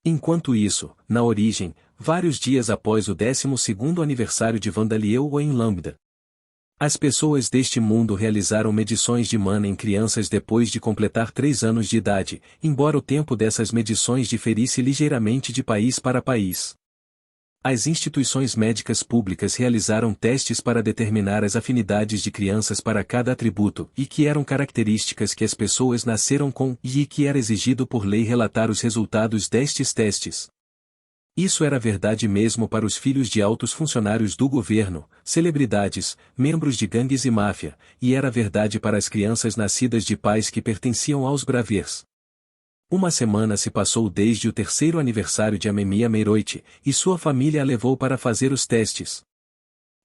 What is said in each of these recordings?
Enquanto isso, na origem, vários dias após o 12º aniversário de Vandaliel em Lambda, as pessoas deste mundo realizaram medições de mana em crianças depois de completar 3 anos de idade, embora o tempo dessas medições diferisse ligeiramente de país para país. As instituições médicas públicas realizaram testes para determinar as afinidades de crianças para cada atributo e que eram características que as pessoas nasceram com e que era exigido por lei relatar os resultados destes testes. Isso era verdade mesmo para os filhos de altos funcionários do governo, celebridades, membros de gangues e máfia, e era verdade para as crianças nascidas de pais que pertenciam aos Gravers. Uma semana se passou desde o 3º aniversário de Amemiya Meiroit, e sua família a levou para fazer os testes.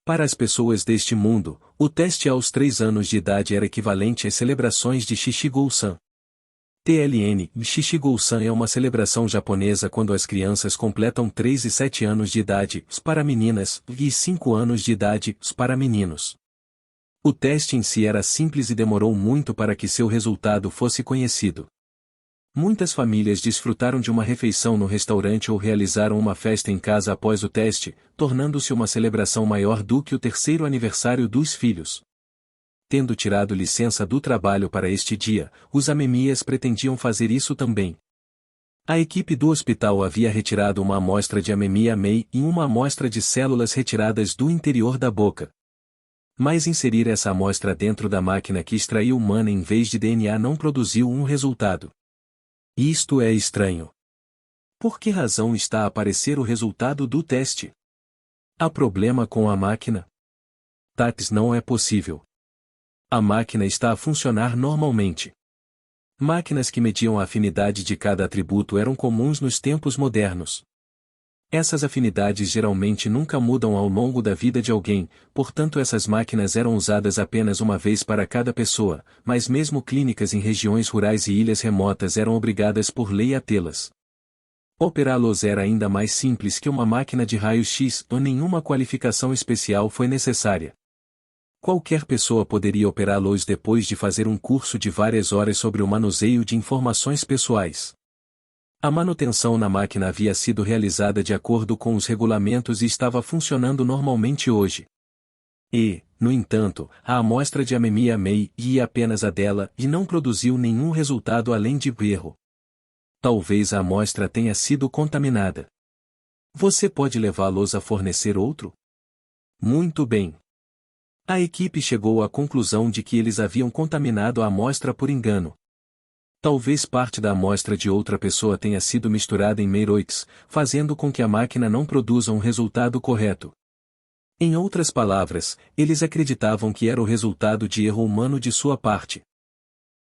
Para as pessoas deste mundo, o teste aos 3 anos de idade era equivalente às celebrações de Shishigou-san. TLN, Shishigou-san é uma celebração japonesa quando as crianças completam 3 e 7 anos de idade, para meninas, e 5 anos de idade, para meninos. O teste em si era simples e demorou muito para que seu resultado fosse conhecido. Muitas famílias desfrutaram de uma refeição no restaurante ou realizaram uma festa em casa após o teste, tornando-se uma celebração maior do que o 3º aniversário dos filhos. Tendo tirado licença do trabalho para este dia, os Amemiyas pretendiam fazer isso também. A equipe do hospital havia retirado uma amostra de Amemiya Mei e uma amostra de células retiradas do interior da boca. Mas inserir essa amostra dentro da máquina que extraiu mana em vez de DNA não produziu um resultado. Isto é estranho. Por que razão está a aparecer o resultado do teste? Há problema com a máquina? Tais não é possível. A máquina está a funcionar normalmente. Máquinas que mediam a afinidade de cada atributo eram comuns nos tempos modernos. Essas afinidades geralmente nunca mudam ao longo da vida de alguém, portanto essas máquinas eram usadas apenas uma vez para cada pessoa, mas mesmo clínicas em regiões rurais e ilhas remotas eram obrigadas por lei a tê-las. Operá-los era ainda mais simples que uma máquina de raio-x, ou nenhuma qualificação especial foi necessária. Qualquer pessoa poderia operá-los depois de fazer um curso de várias horas sobre o manuseio de informações pessoais. A manutenção na máquina havia sido realizada de acordo com os regulamentos e estava funcionando normalmente hoje. E, no entanto, a amostra de Amemiya Mei ia apenas a dela e não produziu nenhum resultado além de erro. Talvez a amostra tenha sido contaminada. Você pode levá-los a fornecer outro? Muito bem. A equipe chegou à conclusão de que eles haviam contaminado a amostra por engano. Talvez parte da amostra de outra pessoa tenha sido misturada em Meiroits, fazendo com que a máquina não produza um resultado correto. Em outras palavras, eles acreditavam que era o resultado de erro humano de sua parte.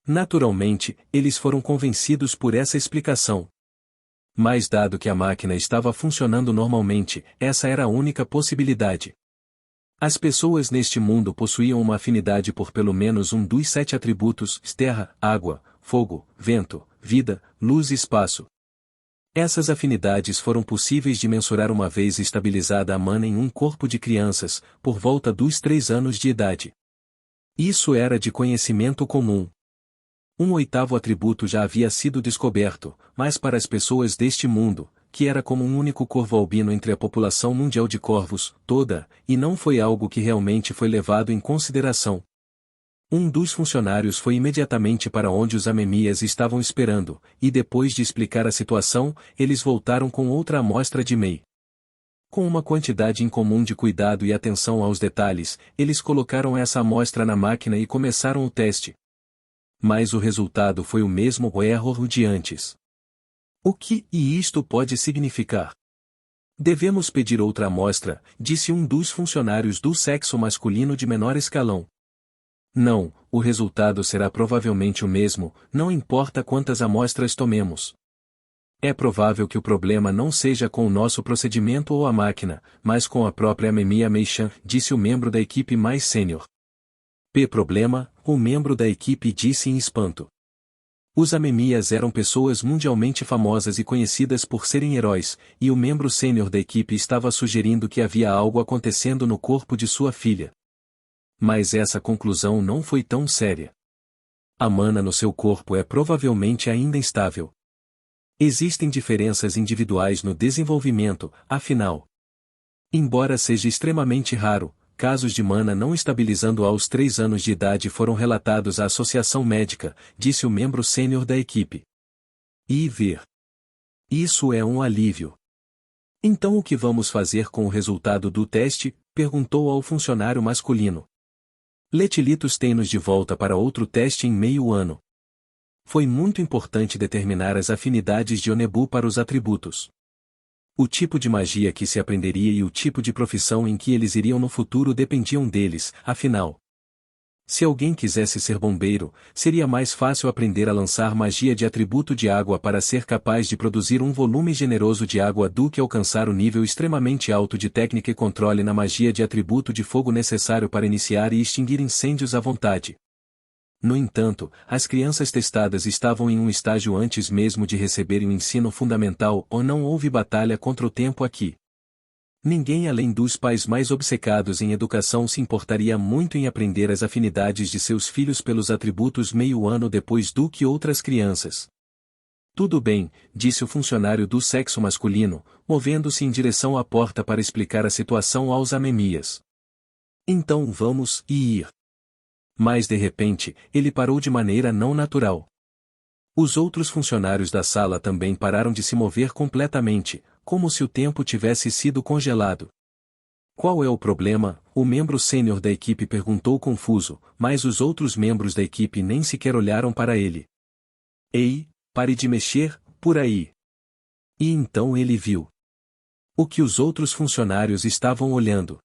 Naturalmente, eles foram convencidos por essa explicação. Mas dado que a máquina estava funcionando normalmente, essa era a única possibilidade. As pessoas neste mundo possuíam uma afinidade por pelo menos um dos 7 atributos: terra, água, fogo, vento, vida, luz e espaço. Essas afinidades foram possíveis de mensurar uma vez estabilizada a mana em um corpo de crianças, por volta dos 3 anos de idade. Isso era de conhecimento comum. Um 8º atributo já havia sido descoberto, mas para as pessoas deste mundo, que era como um único corvo albino entre a população mundial de corvos, toda, e não foi algo que realmente foi levado em consideração. Um dos funcionários foi imediatamente para onde os Amemiyas estavam esperando, e depois de explicar a situação, eles voltaram com outra amostra de Mei. Com uma quantidade incomum de cuidado e atenção aos detalhes, eles colocaram essa amostra na máquina e começaram o teste. Mas o resultado foi o mesmo erro de antes. O que isto pode significar? Devemos pedir outra amostra, disse um dos funcionários do sexo masculino de menor escalão. Não, o resultado será provavelmente o mesmo, não importa quantas amostras tomemos. É provável que o problema não seja com o nosso procedimento ou a máquina, mas com a própria Amemiya Mei-chan, disse o membro da equipe mais sênior. Problema, o membro da equipe disse em espanto. Os Amemiyas eram pessoas mundialmente famosas e conhecidas por serem heróis, e o membro sênior da equipe estava sugerindo que havia algo acontecendo no corpo de sua filha. Mas essa conclusão não foi tão séria. A mana no seu corpo é provavelmente ainda instável. Existem diferenças individuais no desenvolvimento, afinal. Embora seja extremamente raro, casos de mana não estabilizando aos 3 anos de idade foram relatados à Associação Médica, disse o membro sênior da equipe. E ver. Isso é um alívio. Então o que vamos fazer com o resultado do teste? Perguntou ao funcionário masculino. Letilitos tem-nos de volta para outro teste em meio ano. Foi muito importante determinar as afinidades de Onebu para os atributos. O tipo de magia que se aprenderia e o tipo de profissão em que eles iriam no futuro dependiam deles, afinal. Se alguém quisesse ser bombeiro, seria mais fácil aprender a lançar magia de atributo de água para ser capaz de produzir um volume generoso de água do que alcançar o nível extremamente alto de técnica e controle na magia de atributo de fogo necessário para iniciar e extinguir incêndios à vontade. No entanto, as crianças testadas estavam em um estágio antes mesmo de receberem o ensino fundamental ou não houve batalha contra o tempo aqui. Ninguém além dos pais mais obcecados em educação se importaria muito em aprender as afinidades de seus filhos pelos atributos meio ano depois do que outras crianças. Tudo bem, disse o funcionário do sexo masculino, movendo-se em direção à porta para explicar a situação aos amemias. Então vamos ir. Mas de repente, ele parou de maneira não natural. Os outros funcionários da sala também pararam de se mover completamente, como se o tempo tivesse sido congelado. Qual é o problema? O membro sênior da equipe perguntou confuso, mas os outros membros da equipe nem sequer olharam para ele. Ei, pare de mexer, por aí. E então ele viu o que os outros funcionários estavam olhando.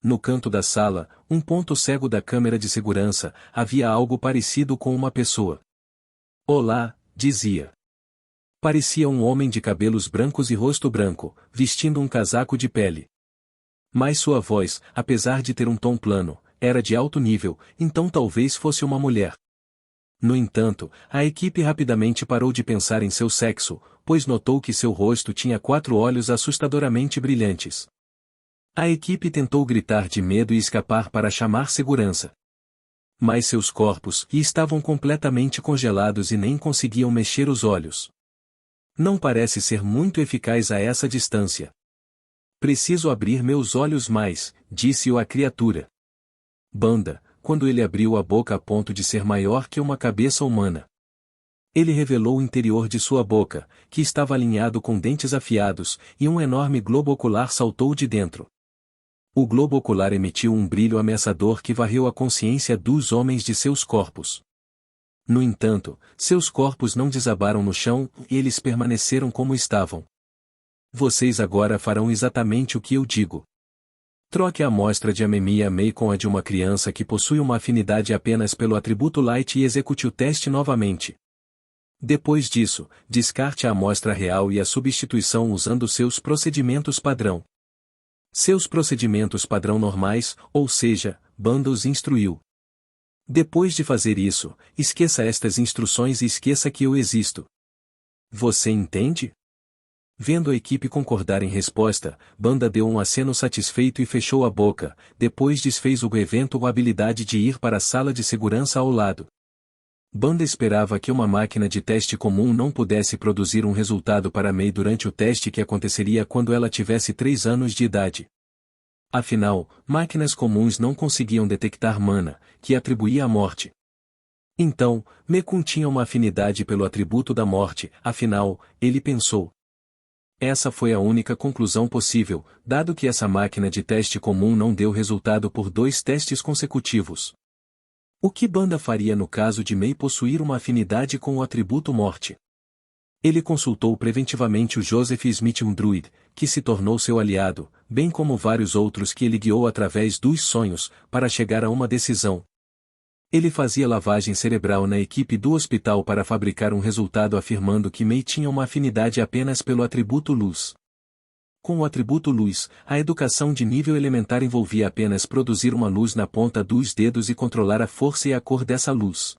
No canto da sala, um ponto cego da câmera de segurança, havia algo parecido com uma pessoa. Olá, dizia. Parecia um homem de cabelos brancos e rosto branco, vestindo um casaco de pele. Mas sua voz, apesar de ter um tom plano, era de alto nível, então talvez fosse uma mulher. No entanto, a equipe rapidamente parou de pensar em seu sexo, pois notou que seu rosto tinha 4 olhos assustadoramente brilhantes. A equipe tentou gritar de medo e escapar para chamar segurança. Mas seus corpos estavam completamente congelados e nem conseguiam mexer os olhos. Não parece ser muito eficaz a essa distância. Preciso abrir meus olhos mais, disse-o a criatura. Banda, quando ele abriu a boca a ponto de ser maior que uma cabeça humana. Ele revelou o interior de sua boca, que estava alinhado com dentes afiados, e um enorme globo ocular saltou de dentro. O globo ocular emitiu um brilho ameaçador que varreu a consciência dos homens de seus corpos. No entanto, seus corpos não desabaram no chão, e eles permaneceram como estavam. Vocês agora farão exatamente o que eu digo. Troque a amostra de Amemiya Mei com a de uma criança que possui uma afinidade apenas pelo atributo Light e execute o teste novamente. Depois disso, descarte a amostra real e a substituição usando seus procedimentos padrão. Seus procedimentos padrão normais, ou seja, Banda os instruiu. Depois de fazer isso, esqueça estas instruções e esqueça que eu existo. Você entende? Vendo a equipe concordar em resposta, Banda deu um aceno satisfeito e fechou a boca, depois desfez o evento com a habilidade de ir para a sala de segurança ao lado. Banda esperava que uma máquina de teste comum não pudesse produzir um resultado para Mei durante o teste que aconteceria quando ela tivesse 3 anos de idade. Afinal, máquinas comuns não conseguiam detectar mana, que atribuía a morte. Então, Mekun tinha uma afinidade pelo atributo da morte, afinal, ele pensou. Essa foi a única conclusão possível, dado que essa máquina de teste comum não deu resultado por 2 testes consecutivos. O que Banda faria no caso de Mei possuir uma afinidade com o atributo morte? Ele consultou preventivamente o Joseph Smith, um druid, que se tornou seu aliado, bem como vários outros que ele guiou através dos sonhos, para chegar a uma decisão. Ele fazia lavagem cerebral na equipe do hospital para fabricar um resultado afirmando que Mei tinha uma afinidade apenas pelo atributo luz. Com o atributo luz, a educação de nível elementar envolvia apenas produzir uma luz na ponta dos dedos e controlar a força e a cor dessa luz.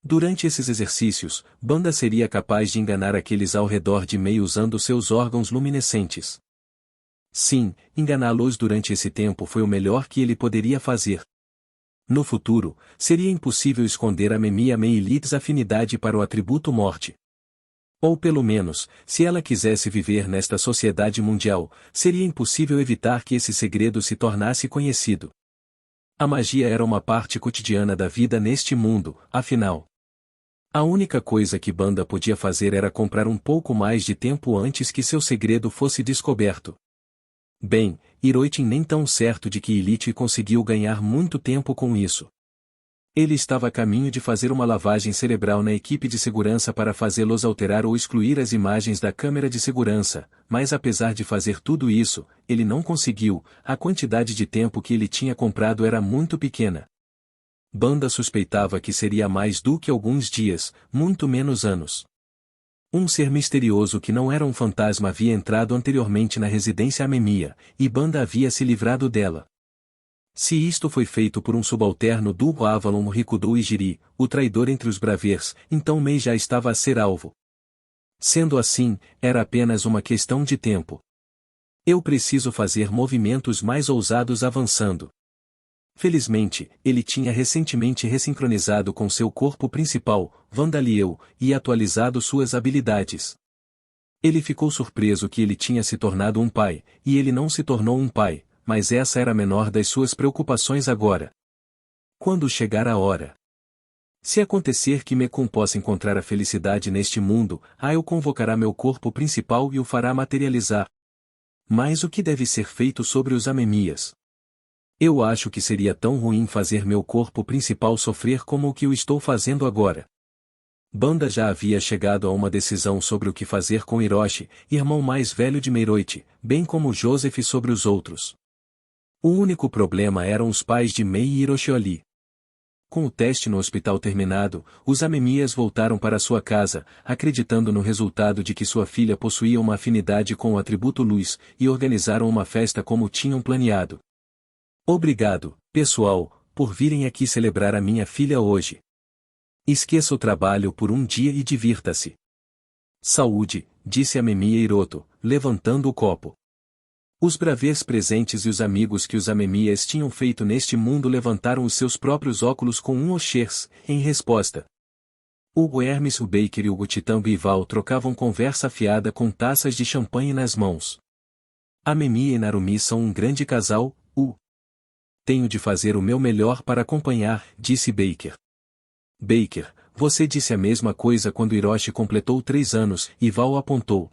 Durante esses exercícios, Banda seria capaz de enganar aqueles ao redor de Mei usando seus órgãos luminescentes. Sim, enganá-los durante esse tempo foi o melhor que ele poderia fazer. No futuro, seria impossível esconder a Amemiya Mei Elite's afinidade para o atributo morte. Ou pelo menos, se ela quisesse viver nesta sociedade mundial, seria impossível evitar que esse segredo se tornasse conhecido. A magia era uma parte cotidiana da vida neste mundo, afinal. A única coisa que Banda podia fazer era comprar um pouco mais de tempo antes que seu segredo fosse descoberto. Bem, Hiroitin nem tão certo de que Elite conseguiu ganhar muito tempo com isso. Ele estava a caminho de fazer uma lavagem cerebral na equipe de segurança para fazê-los alterar ou excluir as imagens da câmera de segurança, mas apesar de fazer tudo isso, ele não conseguiu, a quantidade de tempo que ele tinha comprado era muito pequena. Banda suspeitava que seria mais do que alguns dias, muito menos anos. Um ser misterioso que não era um fantasma havia entrado anteriormente na residência Amemiya, e Banda havia se livrado dela. Se isto foi feito por um subalterno do Avalon Rikudo Ijiri, o traidor entre os Bravers, então Mei já estava a ser alvo. Sendo assim, era apenas uma questão de tempo. Eu preciso fazer movimentos mais ousados avançando. Felizmente, ele tinha recentemente ressincronizado com seu corpo principal, Vandaliel, e atualizado suas habilidades. Ele ficou surpreso que ele tinha se tornado um pai, e ele não se tornou um pai, mas essa era a menor das suas preocupações agora. Quando chegar a hora. Se acontecer que Mekun possa encontrar a felicidade neste mundo, Ael convocará meu corpo principal e o fará materializar. Mas o que deve ser feito sobre os Amemias? Eu acho que seria tão ruim fazer meu corpo principal sofrer como o que eu estou fazendo agora. Banda já havia chegado a uma decisão sobre o que fazer com Hiroshi, irmão mais velho de Meiroichi, bem como Joseph sobre os outros. O único problema eram os pais de Mei e Hiroshioli. Com o teste no hospital terminado, os Amemias voltaram para sua casa, acreditando no resultado de que sua filha possuía uma afinidade com o atributo luz, e organizaram uma festa como tinham planeado. Obrigado, pessoal, por virem aqui celebrar a minha filha hoje. Esqueça o trabalho por um dia e divirta-se. Saúde, disse Amemiya Hiroto, levantando o copo. Os Bravers presentes e os amigos que os Amemias tinham feito neste mundo levantaram os seus próprios óculos com um Oshers, em resposta. O Hermes, o Baker e o Gutitão Bival trocavam conversa afiada com taças de champanhe nas mãos. Amemiya e Narumi são um grande casal, Tenho de fazer o meu melhor para acompanhar, disse Baker. Baker, você disse a mesma coisa quando Hiroshi completou 3 anos, e Val apontou.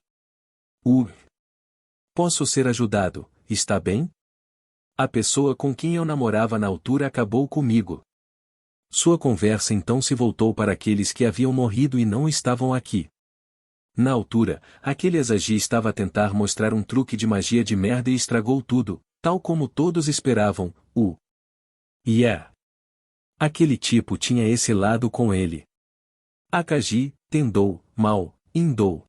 Posso ser ajudado, está bem? A pessoa com quem eu namorava na altura acabou comigo. Sua conversa então se voltou para aqueles que haviam morrido e não estavam aqui. Na altura, aquele Asagi estava a tentar mostrar um truque de magia de merda e estragou tudo, tal como todos esperavam, Aquele tipo tinha esse lado com ele. Akagi, Tendou, Mal, Indou.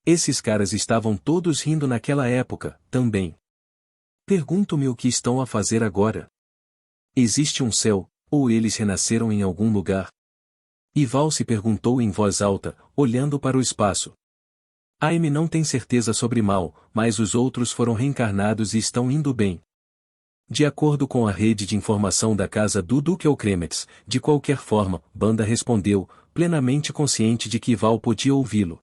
Esses caras estavam todos rindo naquela época, também. Pergunto-me o que estão a fazer agora. Existe um céu, ou eles renasceram em algum lugar? Ival se perguntou em voz alta, olhando para o espaço. Aime não tem certeza sobre Mal, mas os outros foram reencarnados e estão indo bem. De acordo com a rede de informação da casa do Duque Elcremex, de qualquer forma, Banda respondeu, plenamente consciente de que Ival podia ouvi-lo.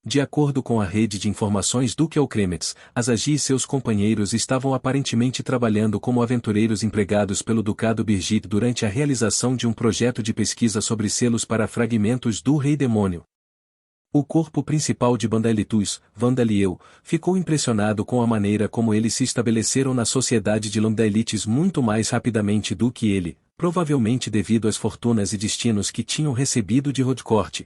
De acordo com a rede de informações Duque Elcremex, Asagi e seus companheiros estavam aparentemente trabalhando como aventureiros empregados pelo Ducado Birgit durante a realização de um projeto de pesquisa sobre selos para fragmentos do Rei Demônio. O corpo principal de Bandalitus, Vandaliel, ficou impressionado com a maneira como eles se estabeleceram na sociedade de Lambdaelites muito mais rapidamente do que ele, provavelmente devido às fortunas e destinos que tinham recebido de Rodcourt.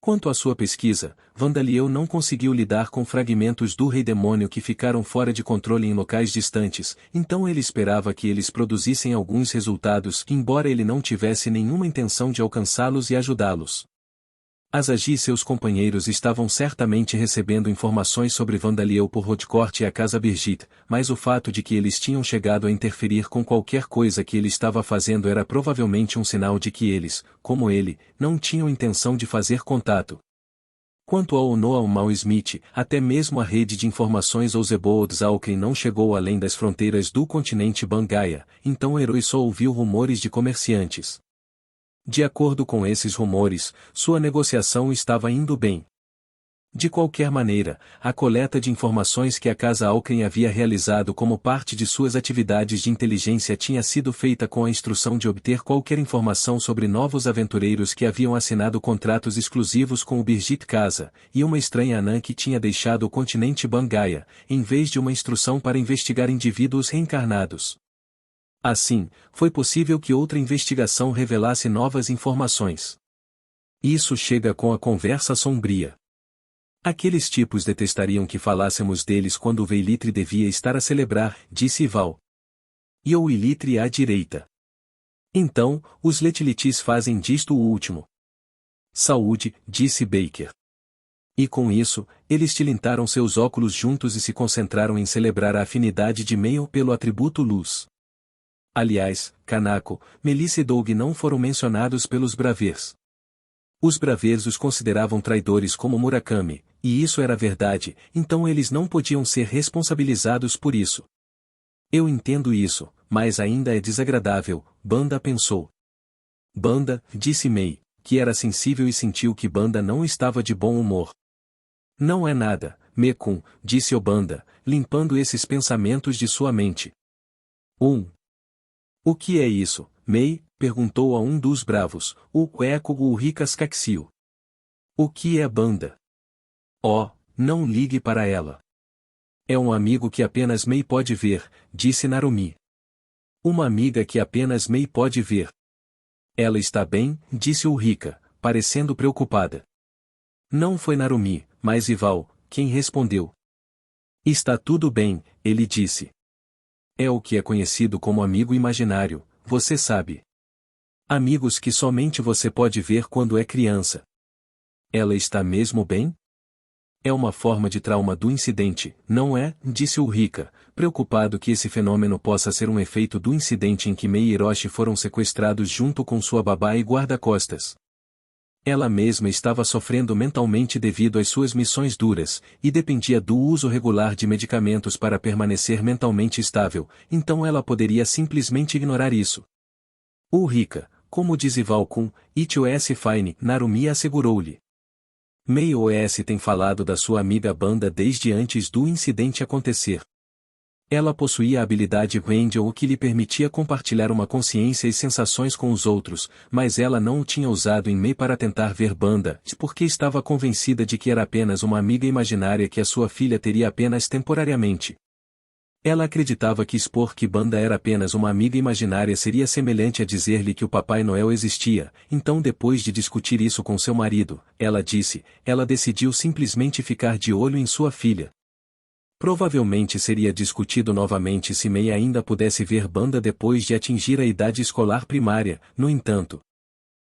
Quanto à sua pesquisa, Vandaliel não conseguiu lidar com fragmentos do Rei Demônio que ficaram fora de controle em locais distantes, então ele esperava que eles produzissem alguns resultados, embora ele não tivesse nenhuma intenção de alcançá-los e ajudá-los. Asagi e seus companheiros estavam certamente recebendo informações sobre Vandaliel por Rodcourt e a Casa Birgit, mas o fato de que eles tinham chegado a interferir com qualquer coisa que ele estava fazendo era provavelmente um sinal de que eles, como ele, não tinham intenção de fazer contato. Quanto ao Noah Mal Smith, até mesmo a rede de informações Ouzebold Zalken não chegou além das fronteiras do continente Bangaia, então o herói só ouviu rumores de comerciantes. De acordo com esses rumores, sua negociação estava indo bem. De qualquer maneira, a coleta de informações que a Casa Alckmin havia realizado como parte de suas atividades de inteligência tinha sido feita com a instrução de obter qualquer informação sobre novos aventureiros que haviam assinado contratos exclusivos com o Birgit Casa, e uma estranha anã que tinha deixado o continente Bangaia, em vez de uma instrução para investigar indivíduos reencarnados. Assim, foi possível que outra investigação revelasse novas informações. Isso chega com a conversa sombria. Aqueles tipos detestariam que falássemos deles quando o Veilitre devia estar a celebrar, disse Ival. E o Ilitre à direita. Então, os Letilitis fazem disto o último. Saúde, disse Baker. E com isso, eles tilintaram seus óculos juntos e se concentraram em celebrar a afinidade de Mail pelo atributo luz. Aliás, Kanako, Melissa e Doug não foram mencionados pelos Bravers. Os Bravers os consideravam traidores como Murakami, e isso era verdade, então eles não podiam ser responsabilizados por isso. Eu entendo isso, mas ainda é desagradável, Banda pensou. Banda, disse Mei, que era sensível e sentiu que Banda não estava de bom humor. Não é nada, Mekun, disse Obanda, limpando esses pensamentos de sua mente. O que é isso, Mei? Perguntou a um dos bravos, o Eco o Ricas Caxio. O que é Banda? Oh, não ligue para ela. É um amigo que apenas Mei pode ver, disse Narumi. Uma amiga que apenas Mei pode ver. Ela está bem, disse o Rica, parecendo preocupada. Não foi Narumi, mas Ival, quem respondeu. Está tudo bem, ele disse. É o que é conhecido como amigo imaginário, você sabe. Amigos que somente você pode ver quando é criança. Ela está mesmo bem? É uma forma de trauma do incidente, não é? Disse o Rika, preocupado que esse fenômeno possa ser um efeito do incidente em que Mei e Hiroshi foram sequestrados junto com sua babá e guarda-costas. Ela mesma estava sofrendo mentalmente devido às suas missões duras, e dependia do uso regular de medicamentos para permanecer mentalmente estável, então ela poderia simplesmente ignorar isso. O Rika, como diz Ivalkun, It OS Fine, Narumi assegurou-lhe. Mei OS tem falado da sua amiga Banda desde antes do incidente acontecer. Ela possuía a habilidade Wendell, o que lhe permitia compartilhar uma consciência e sensações com os outros, mas ela não o tinha usado em Mei para tentar ver Banda, porque estava convencida de que era apenas uma amiga imaginária que a sua filha teria apenas temporariamente. Ela acreditava que expor que Banda era apenas uma amiga imaginária seria semelhante a dizer-lhe que o Papai Noel existia, então depois de discutir isso com seu marido, ela disse, ela decidiu simplesmente ficar de olho em sua filha. Provavelmente seria discutido novamente se Mei ainda pudesse ver Banda depois de atingir a idade escolar primária, no entanto.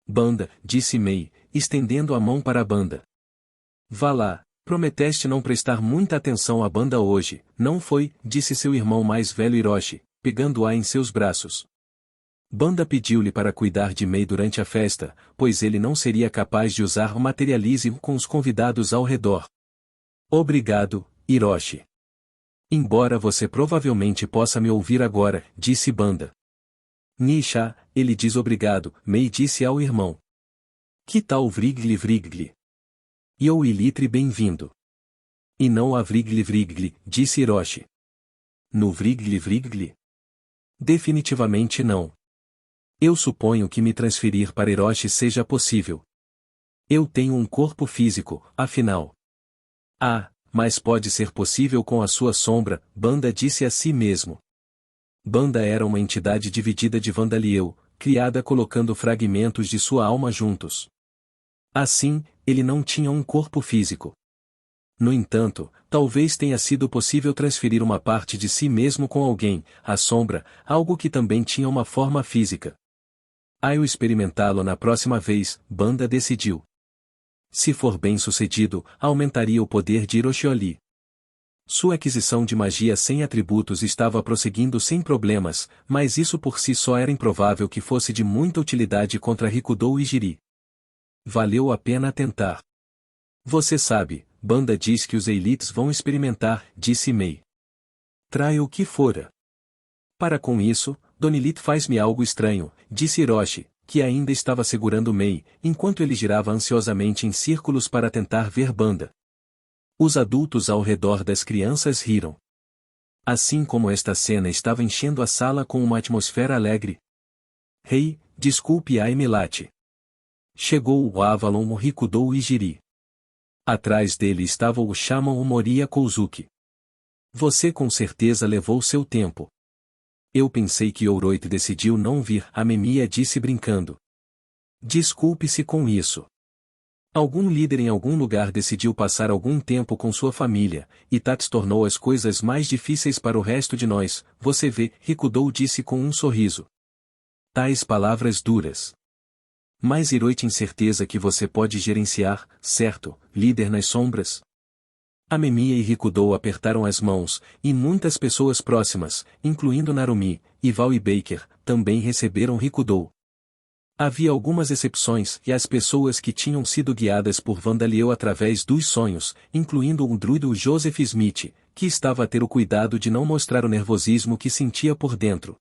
Banda, disse Mei, estendendo a mão para a Banda. Vá lá. Prometeste não prestar muita atenção à Banda hoje, não foi? Disse seu irmão mais velho Hiroshi, pegando-a em seus braços. Banda pediu-lhe para cuidar de Mei durante a festa, pois ele não seria capaz de usar o materialismo com os convidados ao redor. Obrigado, Hiroshi. Embora você provavelmente possa me ouvir agora, disse Banda. Nisha, ele diz obrigado, Mei disse ao irmão. Que tal Vrigli Vrigli? E o Ilitre bem-vindo. E não a Vrigli Vrigli, disse Hiroshi. No Vrigli Vrigli? Definitivamente não. Eu suponho que me transferir para Hiroshi seja possível. Eu tenho um corpo físico, afinal. Ah, mas pode ser possível com a sua sombra, Banda disse a si mesmo. Banda era uma entidade dividida de Vandaliel, criada colocando fragmentos de sua alma juntos. Assim, ele não tinha um corpo físico. No entanto, talvez tenha sido possível transferir uma parte de si mesmo com alguém, a sombra, algo que também tinha uma forma física. Ao experimentá-lo na próxima vez, Banda decidiu. Se for bem sucedido, aumentaria o poder de Hiroshi. Sua aquisição de magia sem atributos estava prosseguindo sem problemas, mas isso por si só era improvável que fosse de muita utilidade contra Rikudou e Jiri. Valeu a pena tentar. Você sabe, Banda diz que os elites vão experimentar, disse Mei. Traia o que fora. Para com isso, Donilit faz-me algo estranho, disse Hiroshi, que ainda estava segurando Mei, enquanto ele girava ansiosamente em círculos para tentar ver Banda. Os adultos ao redor das crianças riram. Assim como esta cena estava enchendo a sala com uma atmosfera alegre. Rei, desculpe a Emilate. Chegou o Avalon o Rikudou e Jiri. Atrás dele estava o Shaman o Moriya Kouzuki. Você com certeza levou seu tempo. Eu pensei que Orochi decidiu não vir, a Memiya disse brincando. Desculpe-se com isso. Algum líder em algum lugar decidiu passar algum tempo com sua família, e Tats tornou as coisas mais difíceis para o resto de nós, você vê, Rikudou disse com um sorriso. Tais palavras duras. Mas Hiroi tem certeza que você pode gerenciar, certo, líder nas sombras? A Memiya e Rikudou apertaram as mãos, e muitas pessoas próximas, incluindo Narumi, Ival e Baker, também receberam Rikudou. Havia algumas exceções e as pessoas que tinham sido guiadas por Vandaliel através dos sonhos, incluindo o druido Joseph Smith, que estava a ter o cuidado de não mostrar o nervosismo que sentia por dentro.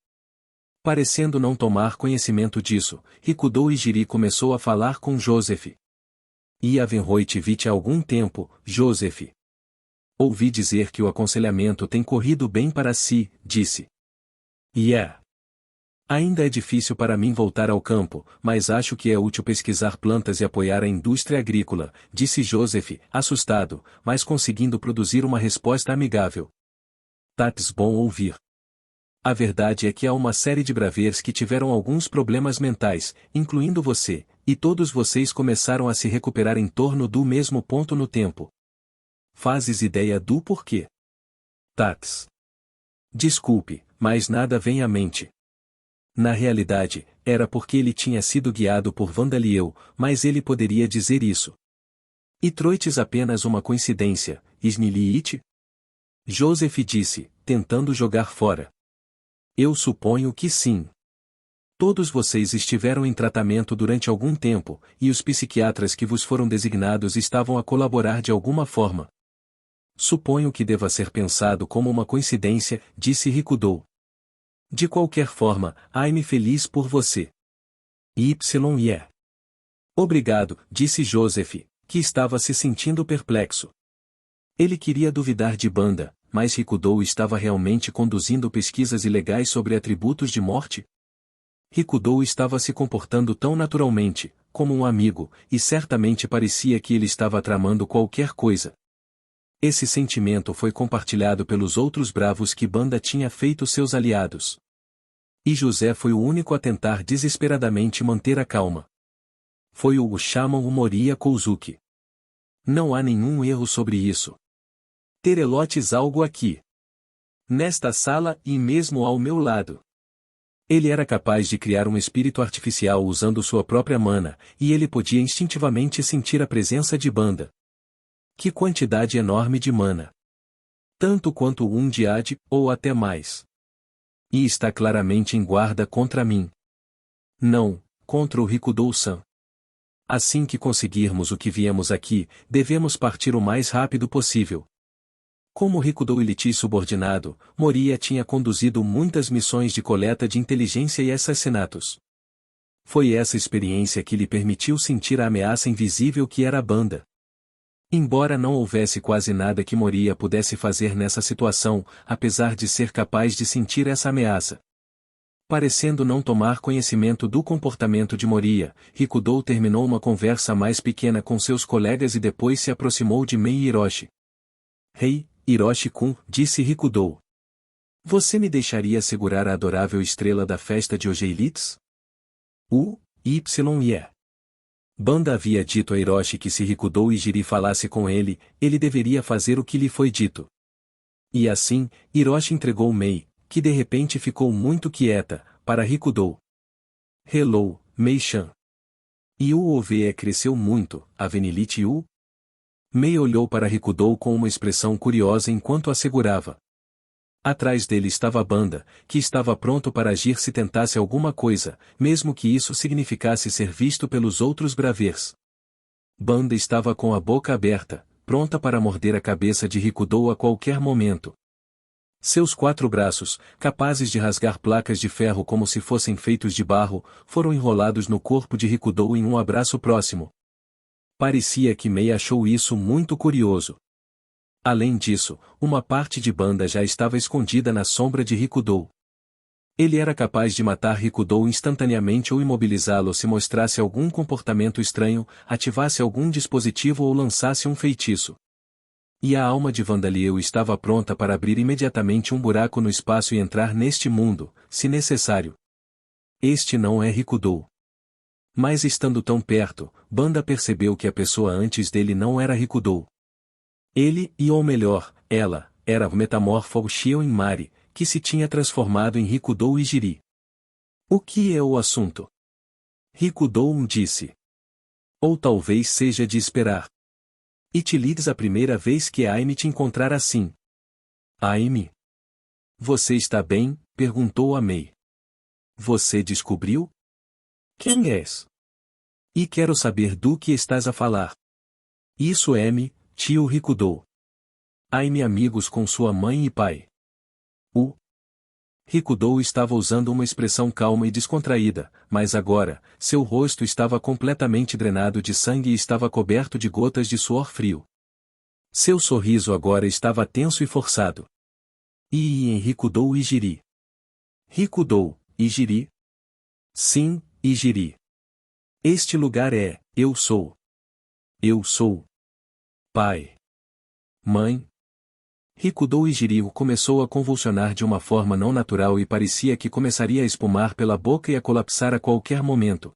Parecendo não tomar conhecimento disso, Rikudou e Jiri começou a falar com Joseph. Yavenroi te vi há algum tempo, Joseph. Ouvi dizer que o aconselhamento tem corrido bem para si, disse. Ainda é difícil para mim voltar ao campo, mas acho que é útil pesquisar plantas e apoiar a indústria agrícola, disse Joseph, assustado, mas conseguindo produzir uma resposta amigável. Tats bom ouvir. A verdade é que há uma série de braveiros que tiveram alguns problemas mentais, incluindo você, e todos vocês começaram a se recuperar em torno do mesmo ponto no tempo. Fazes ideia do porquê? Tats. Desculpe, mas nada vem à mente. Na realidade, era porque ele tinha sido guiado por Vandaliel, mas ele poderia dizer isso. E Troites apenas uma coincidência, Sniliit? Joseph disse, tentando jogar fora. Eu suponho que sim. Todos vocês estiveram em tratamento durante algum tempo, e os psiquiatras que vos foram designados estavam a colaborar de alguma forma. Suponho que deva ser pensado como uma coincidência, disse Rikudou. De qualquer forma, ai-me feliz por você. Obrigado, disse Joseph, que estava se sentindo perplexo. Ele queria duvidar de Banda, mas Rikudou estava realmente conduzindo pesquisas ilegais sobre atributos de morte? Rikudou estava se comportando tão naturalmente, como um amigo, e certamente parecia que ele estava tramando qualquer coisa. Esse sentimento foi compartilhado pelos outros bravos que Banda tinha feito seus aliados. E José foi o único a tentar desesperadamente manter a calma. Foi o Shaman o Moriya Kouzuki. Não há nenhum erro sobre isso. Terelotes algo aqui. Nesta sala e mesmo ao meu lado. Ele era capaz de criar um espírito artificial usando sua própria mana, e ele podia instintivamente sentir a presença de Banda. Que quantidade enorme de mana! Tanto quanto um diade, ou até mais. E está claramente em guarda contra mim. Não, contra o Rikudou-san. Assim que conseguirmos o que viemos aqui, devemos partir o mais rápido possível. Como Rikudou Elite subordinado, Moriya tinha conduzido muitas missões de coleta de inteligência e assassinatos. Foi essa experiência que lhe permitiu sentir a ameaça invisível que era a Banda. Embora não houvesse quase nada que Moriya pudesse fazer nessa situação, apesar de ser capaz de sentir essa ameaça. Parecendo não tomar conhecimento do comportamento de Moriya, Rikudou terminou uma conversa mais pequena com seus colegas e depois se aproximou de Mei Hiroshi. Rei, Hiroshi-kun, disse Rikudou. Você me deixaria segurar a adorável estrela da festa de Ojeilits? Banda havia dito a Hiroshi que se Rikudou e Jiri falasse com ele, ele deveria fazer o que lhe foi dito. E assim, Hiroshi entregou Mei, que de repente ficou muito quieta, para Rikudou. Hello, Mei-chan. E o OVE cresceu muito, Avenilite U? Mei olhou para Rikudou com uma expressão curiosa enquanto assegurava. Atrás dele estava a Banda, que estava pronto para agir se tentasse alguma coisa, mesmo que isso significasse ser visto pelos outros braveiros. Banda estava com a boca aberta, pronta para morder a cabeça de Rikudou a qualquer momento. Seus 4 braços, capazes de rasgar placas de ferro como se fossem feitos de barro, foram enrolados no corpo de Rikudo em um abraço próximo. Parecia que Mei achou isso muito curioso. Além disso, uma parte de Banda já estava escondida na sombra de Rikudo. Ele era capaz de matar Rikudo instantaneamente ou imobilizá-lo se mostrasse algum comportamento estranho, ativasse algum dispositivo ou lançasse um feitiço. E a alma de Vandaliel estava pronta para abrir imediatamente um buraco no espaço e entrar neste mundo, se necessário. Este não é Rikudo. Mas estando tão perto, Banda percebeu que a pessoa antes dele não era Rikudo. Ele, ou melhor, ela, era o metamorfo Shion Inmari, que se tinha transformado em Rikudo Ijiri. O que é o assunto? Rikudo disse. Ou talvez seja de esperar. E te lides a primeira vez que Aime te encontrar assim. Aime? Você está bem? Perguntou a Mei. Você descobriu? Quem és? E quero saber do que estás a falar. Isso é me, tio Rikudo. Aime amigos com sua mãe e pai. O Rikudo estava usando uma expressão calma e descontraída, mas agora, seu rosto estava completamente drenado de sangue e estava coberto de gotas de suor frio. Seu sorriso agora estava tenso e forçado. Em Rikudo Ijiri. Rikudo, Ijiri? Sim, Ijiri. Este lugar é, eu sou. Eu sou. Pai. Mãe. Rikudo Ijiri começou a convulsionar de uma forma não natural e parecia que começaria a espumar pela boca e a colapsar a qualquer momento.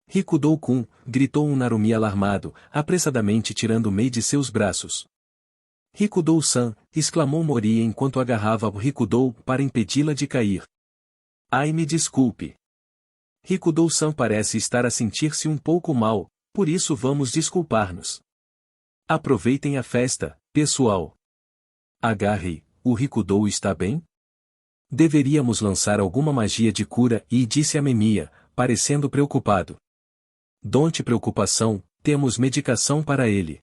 Rikudo-kun, gritou um Narumi alarmado, apressadamente tirando Mei de seus braços. Rikudo-san, exclamou Mori enquanto agarrava o Rikudo para impedi-la de cair. Ai, me desculpe. Rikudo-san parece estar a sentir-se um pouco mal, por isso vamos desculpar-nos. Aproveitem a festa, pessoal. Agarre, o Rikudo está bem? Deveríamos lançar alguma magia de cura, disse a Memiya, parecendo preocupado. Don't preocupação, temos medicação para ele.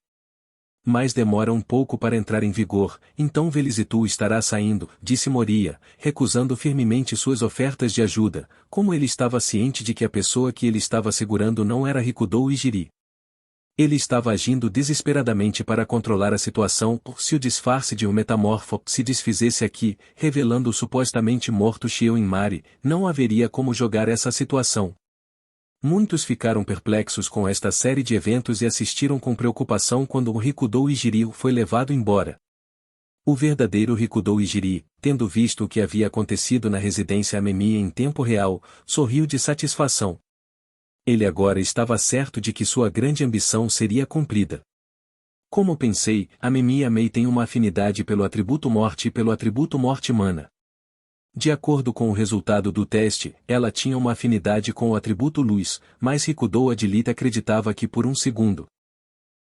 Mas demora um pouco para entrar em vigor, então Velizitu estará saindo, disse Moria, recusando firmemente suas ofertas de ajuda, como ele estava ciente de que a pessoa que ele estava segurando não era Rikudo Ijiri. Ele estava agindo desesperadamente para controlar a situação, se o disfarce de um metamorfo se desfizesse aqui, revelando o supostamente morto Shion Inmari, não haveria como jogar essa situação. Muitos ficaram perplexos com esta série de eventos e assistiram com preocupação quando o Rikudo Ijiri foi levado embora. O verdadeiro Rikudo Ijiri, tendo visto o que havia acontecido na residência Amemiya em tempo real, sorriu de satisfação. Ele agora estava certo de que sua grande ambição seria cumprida. Como pensei, a Memiya Mei tem uma afinidade pelo atributo morte e pelo atributo morte mana. De acordo com o resultado do teste, ela tinha uma afinidade com o atributo luz, mas Rikudo Adilita acreditava que por um segundo.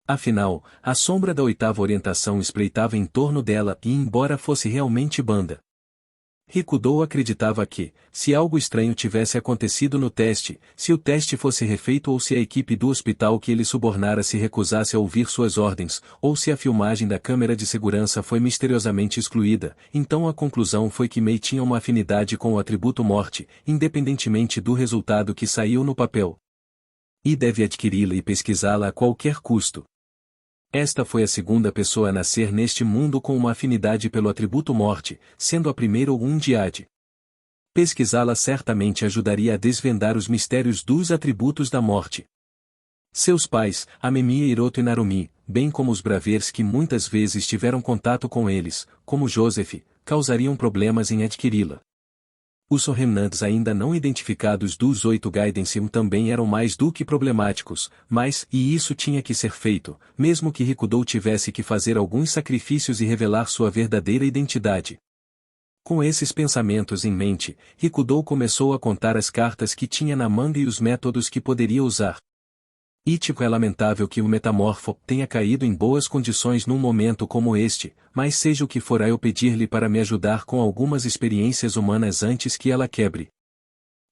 Afinal, a sombra da oitava orientação espreitava em torno dela e embora fosse realmente Banda. Rikudo acreditava que, se algo estranho tivesse acontecido no teste, se o teste fosse refeito ou se a equipe do hospital que ele subornara se recusasse a ouvir suas ordens, ou se a filmagem da câmera de segurança foi misteriosamente excluída, então a conclusão foi que Mei tinha uma afinidade com o atributo morte, independentemente do resultado que saiu no papel. E deve adquiri-la e pesquisá-la a qualquer custo. Esta foi a segunda pessoa a nascer neste mundo com uma afinidade pelo atributo morte, sendo a primeira um Diade. Pesquisá-la certamente ajudaria a desvendar os mistérios dos atributos da morte. Seus pais, Amemiya Hiroto e Narumi, bem como os Bravers que muitas vezes tiveram contato com eles, como Joseph, causariam problemas em adquiri-la. Os remnants ainda não identificados dos 8 Gaiden-Sim também eram mais do que problemáticos, mas, e isso tinha que ser feito, mesmo que Rikudo tivesse que fazer alguns sacrifícios e revelar sua verdadeira identidade. Com esses pensamentos em mente, Rikudo começou a contar as cartas que tinha na manga e os métodos que poderia usar. É lamentável que o metamorfo tenha caído em boas condições num momento como este, mas seja o que for eu pedir-lhe para me ajudar com algumas experiências humanas antes que ela quebre.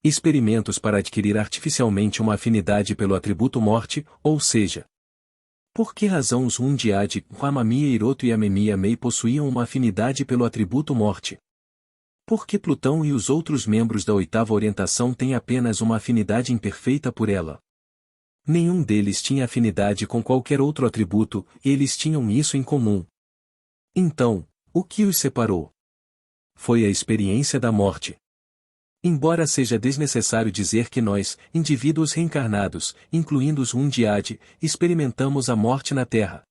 Experimentos para adquirir artificialmente uma afinidade pelo atributo morte, ou seja, Por que razão os Hundiad, Ramamia Iroto e Amemia Mei possuíam uma afinidade pelo atributo morte? Por que Plutão e os outros membros da oitava orientação têm apenas uma afinidade imperfeita por ela? Nenhum deles tinha afinidade com qualquer outro atributo, e eles tinham isso em comum. Então, o que os separou? Foi a experiência da morte. Embora seja desnecessário dizer que nós, indivíduos reencarnados, incluindo os Hundiad, experimentamos a morte na Terra.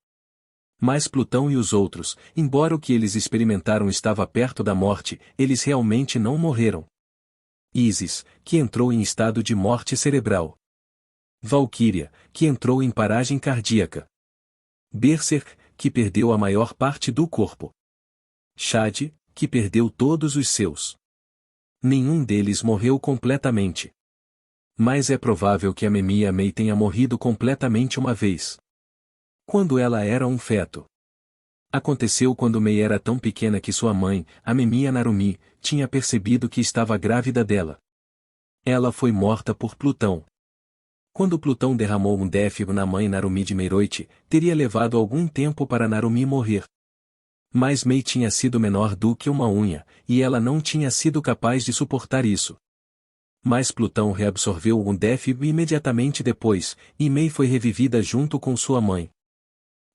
Mas Plutão e os outros, embora o que eles experimentaram estava perto da morte, eles realmente não morreram. Ísis, que entrou em estado de morte cerebral. Valquíria, que entrou em paragem cardíaca. Berserk, que perdeu a maior parte do corpo. Chad, que perdeu todos os seus. Nenhum deles morreu completamente. Mas é provável que a Memia Mei tenha morrido completamente uma vez. Quando ela era um feto. Aconteceu quando Mei era tão pequena que sua mãe, a Memia Narumi, tinha percebido que estava grávida dela. Ela foi morta por Plutão. Quando Plutão derramou um défio na mãe Narumi de Meiroite, teria levado algum tempo para Narumi morrer. Mas Mei tinha sido menor do que uma unha, e ela não tinha sido capaz de suportar isso. Mas Plutão reabsorveu o défio imediatamente depois, e Mei foi revivida junto com sua mãe.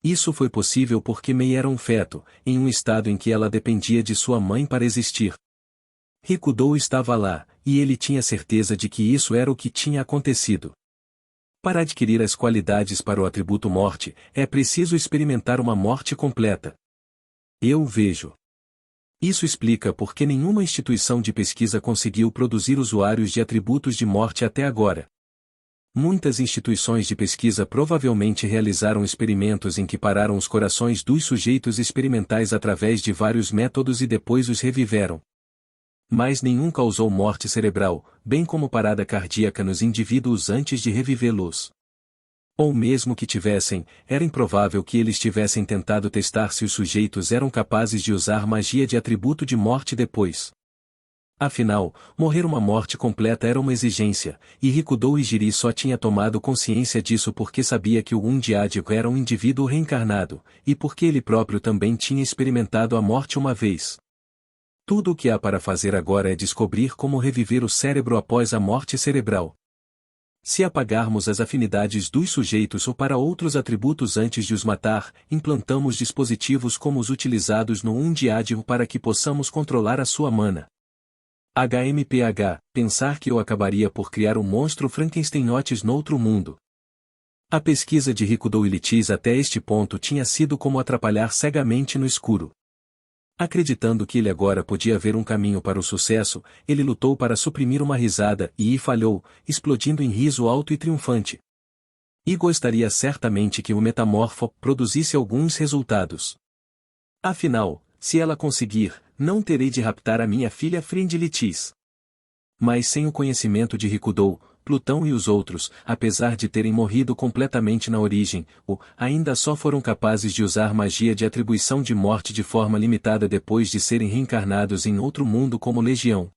Isso foi possível porque Mei era um feto, em um estado em que ela dependia de sua mãe para existir. Rikudou estava lá, e ele tinha certeza de que isso era o que tinha acontecido. Para adquirir as qualidades para o atributo morte, é preciso experimentar uma morte completa. Eu vejo. Isso explica por que nenhuma instituição de pesquisa conseguiu produzir usuários de atributos de morte até agora. Muitas instituições de pesquisa provavelmente realizaram experimentos em que pararam os corações dos sujeitos experimentais através de vários métodos e depois os reviveram. Mas nenhum causou morte cerebral, bem como parada cardíaca nos indivíduos antes de revivê-los. Ou mesmo que tivessem, era improvável que eles tivessem tentado testar se os sujeitos eram capazes de usar magia de atributo de morte depois. Afinal, morrer uma morte completa era uma exigência, e Rikudou Ijiri só tinha tomado consciência disso porque sabia que o Hundiad era um indivíduo reencarnado, e porque ele próprio também tinha experimentado a morte uma vez. Tudo o que há para fazer agora é descobrir como reviver o cérebro após a morte cerebral. Se apagarmos as afinidades dos sujeitos ou para outros atributos antes de os matar, implantamos dispositivos como os utilizados no Hundiad para que possamos controlar a sua mana. HMPH, pensar que eu acabaria por criar um monstro Frankensteinotes noutro mundo. A pesquisa de Rikudou Ilitiz até este ponto tinha sido como atrapalhar cegamente no escuro. Acreditando que ele agora podia ver um caminho para o sucesso, ele lutou para suprimir uma risada e falhou, explodindo em riso alto e triunfante. E gostaria certamente que o metamorfo produzisse alguns resultados. Afinal, se ela conseguir, não terei de raptar a minha filha Frindilitis. Mas sem o conhecimento de Rikudou, Plutão e os outros, apesar de terem morrido completamente na origem, ainda só foram capazes de usar magia de atribuição de morte de forma limitada depois de serem reencarnados em outro mundo como Legião.